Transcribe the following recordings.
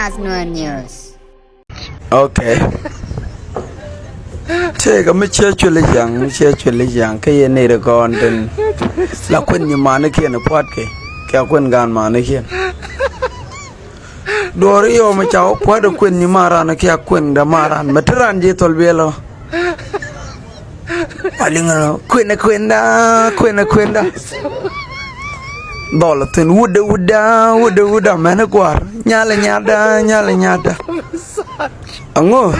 National News. Okay. Thế cái mấy chơi chuyện lấy giảng cái này là còn tên là quên như mà nó kia nó phát cái quên gan mà nó kia đồ rồi yêu mà cháu phát được quên như mà ra nó kia quên đã mà ra mà thứ ăn gì thôi biết lo paling nó quên đó đó là tên udah mà nó qua nyala anh ngô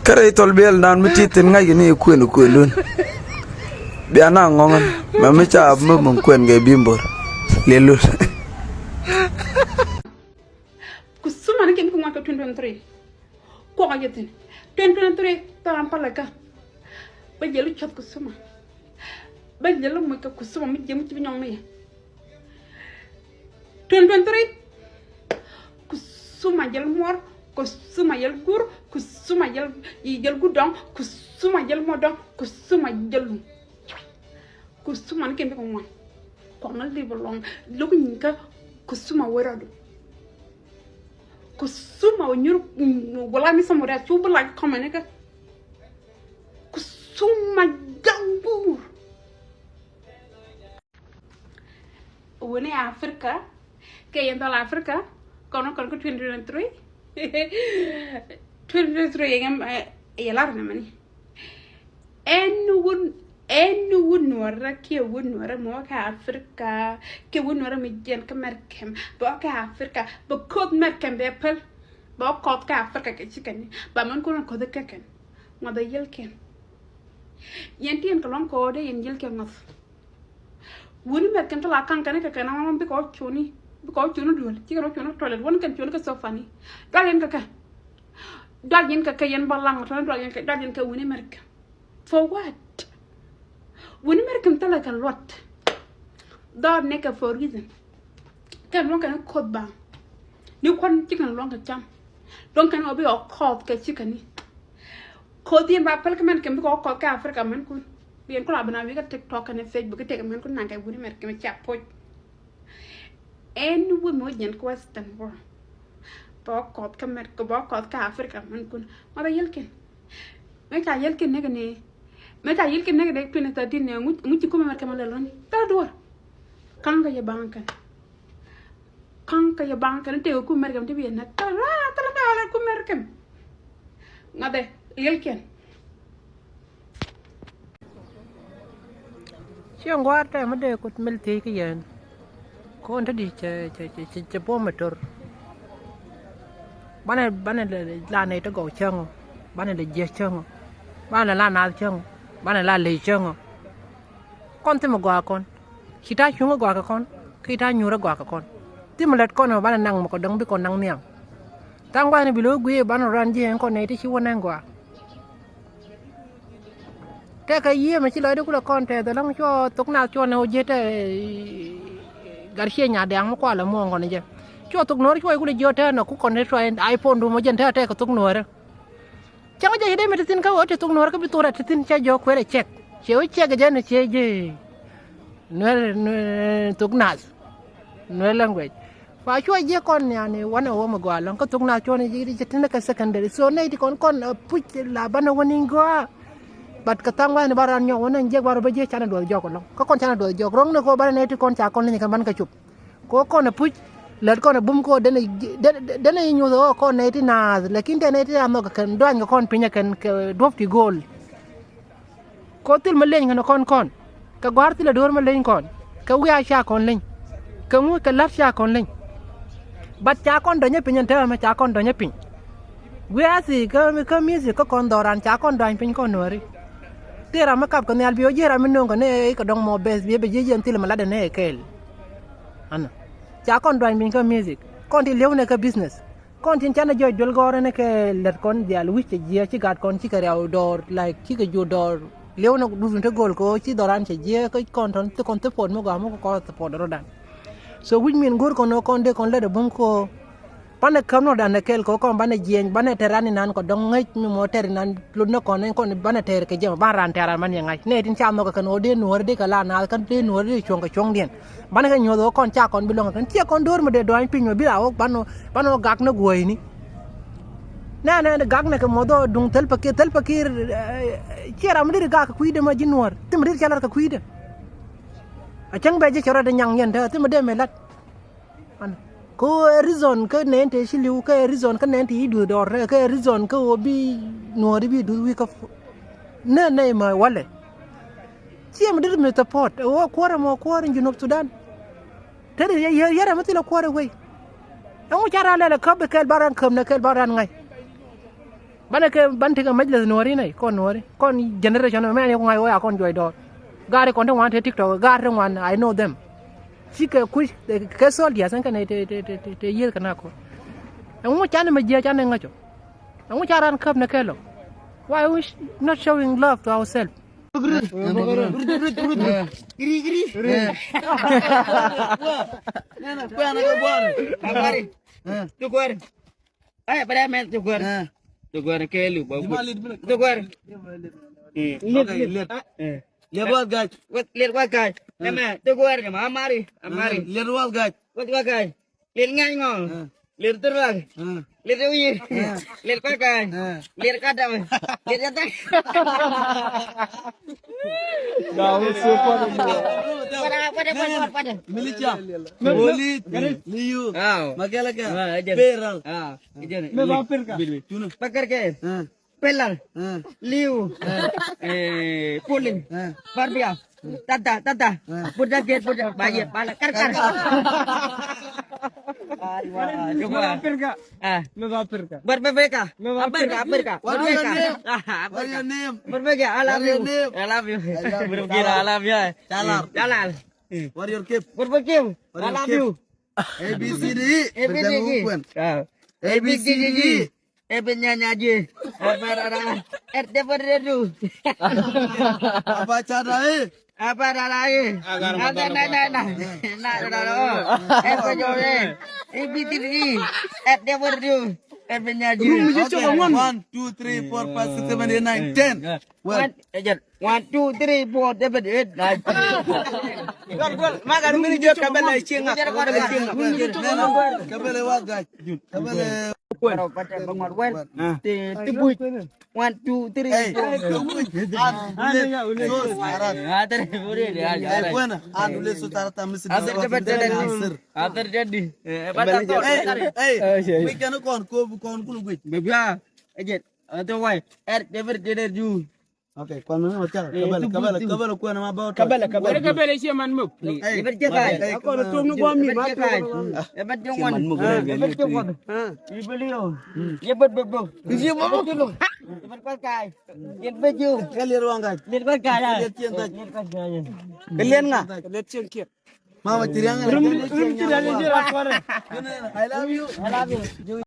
cái tol bel dan mi titin ngay ni quên luôn bia na ngongan mà mi cha mum quên cái bimbor le luôn kusuma ni ken ko ngaka 2023 ko ga yetin 2023 taram palaka ba jelu chat kusuma ba jelu mo ka kusuma mi jëm ci ñong ni 2023 kusuma jël mor kusuma jël gur kusuma jël gudon kusuma jël modon kusuma jël kusuma ni ken ko mo ko ngal di bolong lu ko ñika kusuma waradu kusuma nyur wala mi samura tu bala komene ka kusuma jambur woni Afrika ke yendo la Afrika kono ko 2023 2023 ngam yalar na mani en won wara ke won wara mo ka Afrika ke won wara mi jen ka merkem ba ka Afrika ba kod merkem be pel ba kod ka Afrika ke chikani ba man ko ko de keken ngoda yelken yentien ko lon ko de yen yelken ngof woni merkem to la kan kan ka kana mo bi ko chuni dol ci ko chuni toilet won kan chuni ka sofani dalen ka yen balang to dalen ka woni merkem for what when American tell a lot dog neck for reason can long can code bang you can chicken long a jam don't can be or called get chicken code the appelment can be called Africa man could be in club and I got TikTok and Facebook take a man could not get with American chat point and we mojan question for Bob called Africa man could mother yelkin make a yelkin negani meta yilke nega de 2013 ne ngu ci ko mer kamal lon ta do kanga ya bankan te ko mer kam te bi na ta la ko mer kam ngade yilken ci ngwa ta ma de ko mel te ki yen ko on tadi ce po motor bana la ne to go chang bana de je chang bana la na chang bana la le chang kon te mo gwa kon kita chunga gwa ka kon kita nyura gwa ka kon ti mo let kon bana nang mo ko dang bi kon nang niang tang wa ni bi lo gwe bana ran je kon ne ti chi wona ngwa te ka yie ma chi lo de ku kon te da lang cho tok na cho ne o je te garche nya dang mo kwa la mo ngon je cho tok no cho ku de jo te no ku kon ne try iPhone du mo jen te ka tok no re chẳng có gì đây mà tin câu ở trên tung nồi cái bị tôi là tin cho vô quay lại check chiếu check cái này chơi gì nơi tung nát nơi language và cho gì con nhà này one hour mà qua lần có tung nát cho này gì thì tin là cái secondary so này thì con put là ban đầu mình qua bật cái tăng qua này bao nhiêu con này giờ bao bây giờ chana đuổi gió con có con chana đuổi gió rong nó có bao này thì con chả con này cái ban cái chụp có nó put lợt con là bung cô đến này nhiều rồi con này thì nà lekin thế này thì làm nó cần đoan cái con pinya cần đốt thì goal có til mà lên cái con cái guard til là đuổi mà lên con cái uya cha con lên cái mu cái lát cha con lên bắt cha con đòi nhấp pinya thế mà cha con đòi nhấp pin uya gì cái mi gì có con đòi ran cha con đòi pin con nữa đi thế là mà cặp con này albio giờ là mình nung cái này cái dòng mò best bây giờ giờ til mà lát này cái anh cha con đoan bin ka music con ti lew ne ka business con tin chana joy dol gore ne ke let kon dial wi ci je ci gat kon ci ka rew dor like ci ka ju dor lew na du te gol ko ci doran ci je ko kon ton te kon te pon mo ga mo ko te pon ro dan so which mean gor kon no kon de kon le de bum ko pane kamno dan kel ko ko bane jeng bane terani nan ko dong ngai mi mo ter nan lunno ko nen ko bane ter ke jema baran teran man yangai ne tin cham no ka no de no de kala na kan de no de chong ka chong den bane ka nyodo kon cha kon bilong kan ti kon dor mo de do an pinyo bila o bano gak na goy ni na gak na ka modo dung tel pakir chera mdir gak kuide ma jinwar tim dir chalar ka kuide a chang be je chora de nyang yen ta tim de melat an ko reason ka nente shiliu ka reason ka nente idu dor ka reason ka obi nori bi du wi ka ne ma wale siem dir me support o kwara mo kwara junub sudan tare yara matila kwara we an cara le ka be kel baran kam na kel baran ngai bana ke banti ka majlis nori nai kon generation me ne ko ngai wa kon joy dor gare kon wan te tiktok gare wan I know them sika kuy ke sol dia san kan te yel kana ko an chan ma je chan ngacho an caran kam na kelo why we not showing love to ourselves Giri. Nana, kuya na kabuan. Kabari. Tukwar. Ay, pada men tukwar. Tukwar kelu babu. Tukwar. Lihat. Lihat what guys. Lihat what guys. Nama tukwar nama amari. Lihat what guys. What guys. Lihat ngai ngol. Lihat terang. Lihat uir. Lihat what guys. Lihat kadam. Lihat jatah. Pada. Militia. Polit. Liu. Makala ka. Peral. Me vampir ka. Pakar ke. Pelal. Liu. Polin. Barbia. Tata. Budak get budak bayi. Kar. Me vampir ka. Berbeka. Apa? What is your name? Berbeka. I love you. Berkira I love you. Jalal. What your cape? Berbeka. I love you. ABCD. ABCD. Nyanyi. RT berdedu. Apa cara Apa dalai? ABCD. RT berdedu. Okay, 1, 2, 3, 4, 5, 6, 7, 8, 9, 10. 1, 2, 3, 4, 7, 8, 9. Makan mini je kabel cingak. Kabel wat guys. Kabel pada bangun wen. Tibui. 1, 2, 3, 4. Okay, kon mana macam kabel ku nama bawa kabel isi man muk. Aku nak tunggu kami makan. Hebat jangan. Hebat jangan. Ibeli lo. Hebat betul. Isi mana tu? Hebat pakai. Hebat baju. Kali ruang kan. Hebat pakai. Hebat cinta. Kalian ngah? Kalian cengkir. Mama ciriang. I love you.